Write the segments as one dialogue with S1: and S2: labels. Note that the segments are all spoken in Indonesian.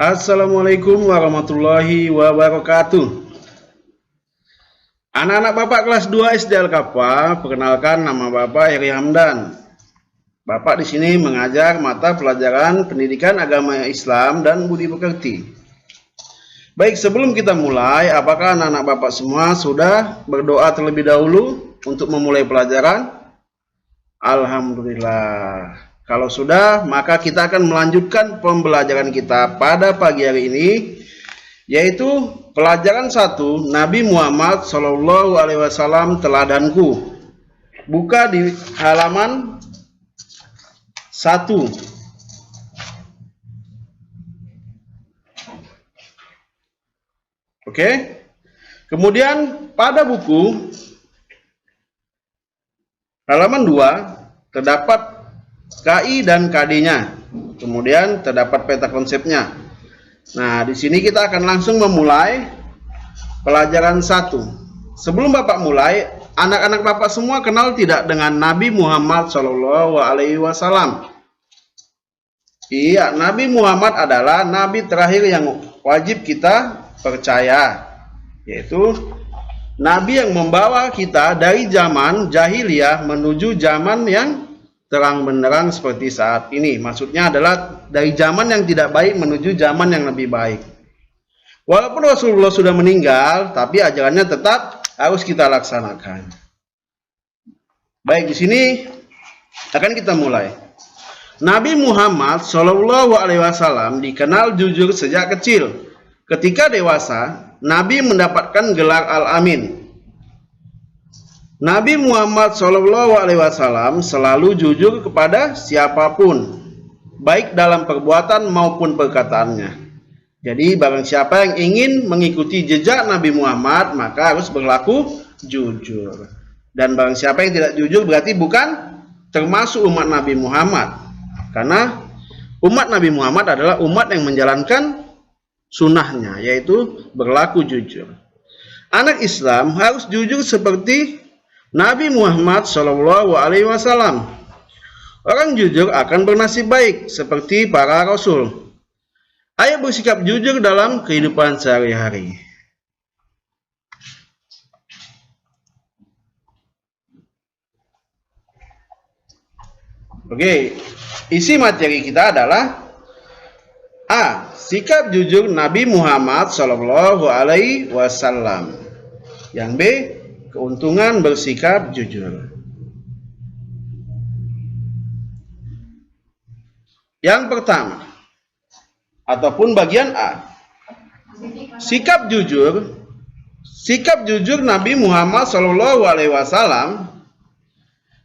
S1: Assalamualaikum warahmatullahi wabarakatuh. Anak-anak Bapak kelas 2 SD Al-Kapa, perkenalkan nama Bapak Heri Hamdan. Bapak di sini mengajar mata pelajaran pendidikan agama Islam dan budi pekerti. Baik, sebelum kita mulai, apakah anak-anak Bapak semua sudah berdoa terlebih dahulu untuk memulai pelajaran? Alhamdulillah. Kalau sudah, maka kita akan melanjutkan pembelajaran kita pada pagi hari ini, yaitu pelajaran 1, Nabi Muhammad SAW teladanku. Buka di halaman 1. Oke. Kemudian pada buku halaman 2 terdapat KI dan KD-nya. Kemudian terdapat peta konsepnya. Nah, di sini kita akan langsung memulai pelajaran 1. Sebelum Bapak mulai, anak-anak Bapak semua kenal tidak dengan Nabi Muhammad SAW? Iya, Nabi Muhammad adalah nabi terakhir yang wajib kita percaya, yaitu nabi yang membawa kita dari zaman jahiliyah menuju zaman yang terang benderang seperti saat ini. Maksudnya adalah dari zaman yang tidak baik menuju zaman yang lebih baik. Walaupun Rasulullah sudah meninggal, tapi ajarannya tetap harus kita laksanakan. Baik, di sini akan kita mulai. Nabi Muhammad SAW dikenal jujur sejak kecil. Ketika dewasa, Nabi mendapatkan gelar Al-Amin. Nabi Muhammad SAW selalu jujur kepada siapapun, baik dalam perbuatan maupun perkataannya. Jadi barang siapa yang ingin mengikuti jejak Nabi Muhammad, maka harus berlaku jujur. Dan barang siapa yang tidak jujur berarti bukan termasuk umat Nabi Muhammad. Karena umat Nabi Muhammad adalah umat yang menjalankan sunnahnya, yaitu berlaku jujur. Anak Islam harus jujur seperti Nabi Muhammad SAW. Orang jujur akan bernasib baik seperti para rasul. Ayo bersikap jujur dalam kehidupan sehari-hari. Oke, isi materi kita adalah A. Sikap jujur Nabi Muhammad SAW. Yang B. Keuntungan bersikap jujur. Yang pertama, ataupun bagian A, sikap jujur Nabi Muhammad SAW.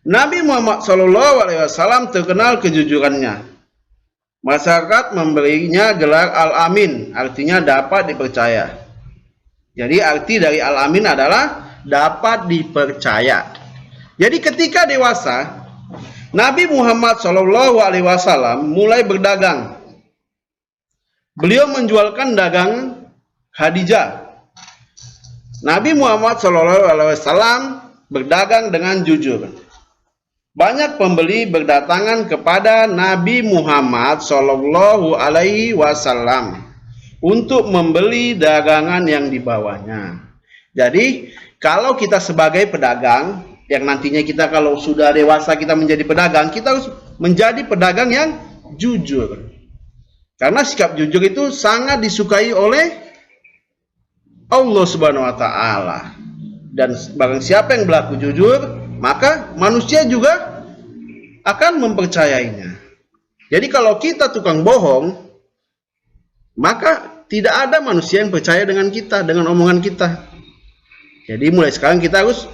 S1: Nabi Muhammad SAW terkenal kejujurannya. Masyarakat memberinya gelar Al-Amin, artinya dapat dipercaya. Jadi arti dari Al-Amin adalah dapat dipercaya. Jadi ketika dewasa, Nabi Muhammad SAW mulai berdagang. Beliau menjualkan dagang Khadijah. Nabi Muhammad SAW berdagang dengan jujur. Banyak pembeli berdatangan kepada Nabi Muhammad SAW untuk membeli dagangan yang dibawanya. Jadi kalau kita sebagai pedagang, yang nantinya kita kalau sudah dewasa kita menjadi pedagang, kita harus menjadi pedagang yang jujur. Karena sikap jujur itu sangat disukai oleh Allah Subhanahu wa Ta'ala. Dan barang siapa yang berlaku jujur, maka manusia juga akan mempercayainya. Jadi kalau kita tukang bohong, maka tidak ada manusia yang percaya dengan kita, dengan omongan kita. Jadi mulai sekarang kita harus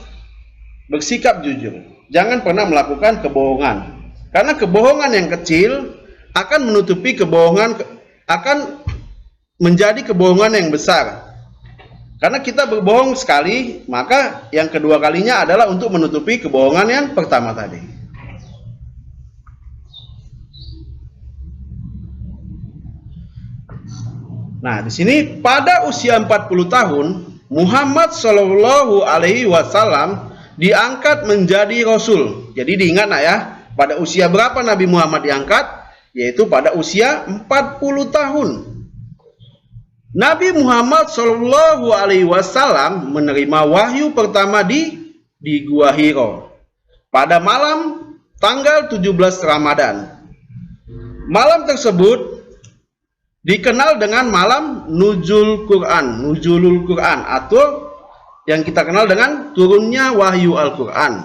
S1: bersikap jujur. Jangan pernah melakukan kebohongan. Karena kebohongan yang kecil akan menutupi kebohongan, akan menjadi kebohongan yang besar. Karena kita berbohong sekali, maka yang kedua kalinya adalah untuk menutupi kebohongan yang pertama tadi. Nah, di sini pada usia 40 tahun, Muhammad SAW diangkat menjadi Rasul. Jadi diingat ya, pada usia berapa Nabi Muhammad diangkat? Yaitu pada usia 40 tahun. Nabi Muhammad Shallallahu Alaihi Wasallam menerima wahyu pertama di Gua Hiro pada malam tanggal 17 Ramadan. Malam tersebut dikenal dengan malam Nuzulul Quran atau yang kita kenal dengan turunnya wahyu Al-Quran.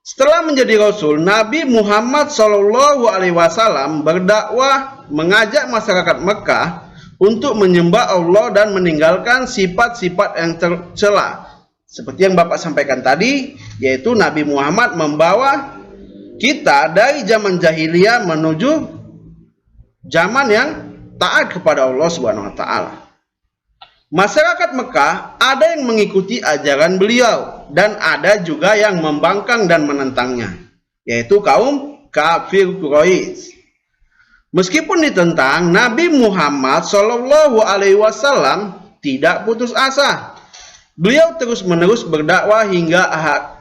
S1: Setelah menjadi Rasul, Nabi Muhammad Shallallahu Alaihi Wasallam berdakwah mengajak masyarakat Mekah untuk menyembah Allah dan meninggalkan sifat-sifat yang tercela. Seperti yang Bapak sampaikan tadi, yaitu Nabi Muhammad membawa kita dari zaman jahiliyah menuju zaman yang taat kepada Allah Subhanahu wa taala. Masyarakat Mekah ada yang mengikuti ajaran beliau dan ada juga yang membangkang dan menentangnya, yaitu kaum kafir Quraisy. Meskipun ditentang, Nabi Muhammad Shallallahu Alaihi Wasallam tidak putus asa. Beliau terus-menerus berdakwah hingga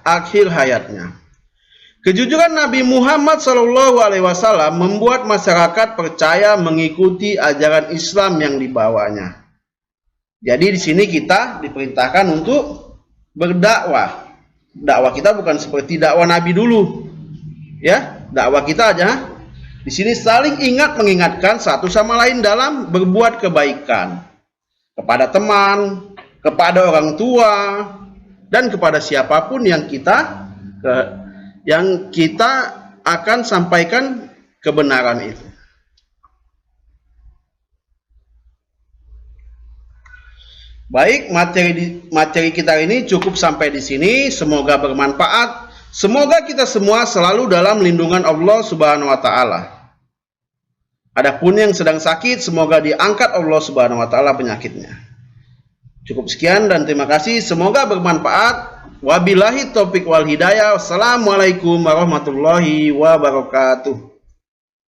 S1: akhir hayatnya. Kejujuran Nabi Muhammad Shallallahu Alaihi Wasallam membuat masyarakat percaya mengikuti ajaran Islam yang dibawanya. Jadi di sini kita diperintahkan untuk berdakwah. Dakwah kita bukan seperti dakwah Nabi dulu, ya. Dakwah kita aja di sini saling mengingatkan satu sama lain dalam berbuat kebaikan kepada teman, kepada orang tua, dan kepada siapapun yang kita akan sampaikan kebenaran itu. Baik, materi kita ini cukup sampai di sini. Semoga bermanfaat. Semoga kita semua selalu dalam lindungan Allah Subhanahu wa taala. Adapun yang sedang sakit, semoga diangkat Allah Subhanahu wa taala penyakitnya. Cukup sekian dan terima kasih. Semoga bermanfaat. Wabillahi taufik wal hidayah. Wassalamualaikum warahmatullahi wabarakatuh.